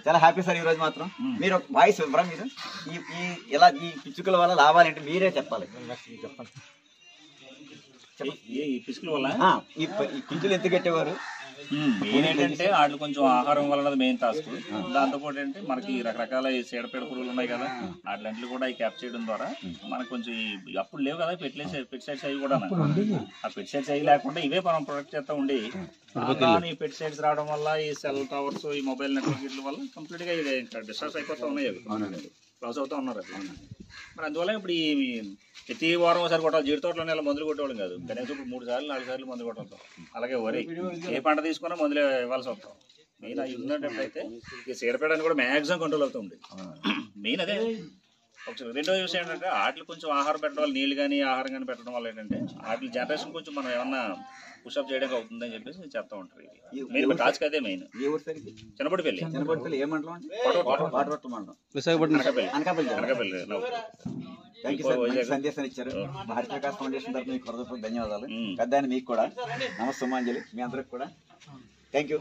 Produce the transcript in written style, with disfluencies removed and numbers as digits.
చాలా happy sir. ఈ రోజు మాత్రం మీరు వాయిస్ ఇవ్వరా? మీరు ఇలా ఈ పిచ్చుకల వల్ల లాభాలేంటి మీరే చెప్పాలి. ఈ పిచ్చుకల వల్ల ఈ పింఛులు ఎంత కట్టేవారు? మెయిన్ ఏంటంటే వాటి కొంచెం ఆహారం వల్ల మెయిన్ టాస్క్. దాంతోపాటు ఏంటంటే మనకి రకరకాల చీడపీడ పురుగులు ఉన్నాయి కదా, వాటిని కూడా క్యాప్ చేయడం ద్వారా మనకు కొంచెం అప్పుడు లేవు కదా పెస్టిసైడ్స్ అవి కూడా. ఆ పెస్టిసైడ్స్ అవి లేకుండా ఇవే మనం ప్రొడక్ట్ చేస్తూ ఉండి ఈ పెస్టిసైడ్స్ రావడం వల్ల ఈ సెల్ టవర్స్ ఈ మొబైల్ నెట్వర్క్ వీటి వల్ల కంప్లీట్ గా ఇది డిస్ట్రాస్ అయిపోతా ఉన్నాయి, లాస్ అవుతా ఉన్నారు. మరి అందువల్ల ఇప్పుడు ఈ ప్రతి వారం ఒకసారి కొట్టాలి. జీడి తోటలోనే ఇలా మందులు కొట్టేవాళ్ళం కాదు, కనీసం ఇప్పుడు 3 సార్లు 4 సార్లు మందులు కొట్టవుతాం. అలాగే వరి ఏ పంట తీసుకున్నా మందులు ఇవ్వాల్సి వస్తాం. మెయిన్ అవి ఉన్నట్టయితే ఈ చీడపీడని కూడా మ్యాక్సిమం కంట్రోల్ అవుతూ ఉంది. మెయిన్ అదే. ఒకసారి రెండో విషయం ఏంటంటే వాటికి కొంచెం ఆహారం పెట్టడం వల్ల, నీళ్ళు కానీ ఆహారం కానీ పెట్టడం వల్ల ఏంటంటే వాటి జనరేషన్ కొంచెం మనం ఏమన్నా పుషప్ చేయడానికి అవుతుందని చెప్పేసి చెప్తా ఉంటారు. మెయిన్ టాస్క్ అదే మెయిన్. చిన్నపడిపల్లి సందేశం ఇచ్చారు. భారతీయ వికాస్ ఫౌండేషన్ తరఫున మీకు హృదయపూర్వక ధన్యవాదాలు. పెద్ద మీకు కూడా నమస్సుమాంజలి. మీ అందరికి కూడా థ్యాంక్ యూ.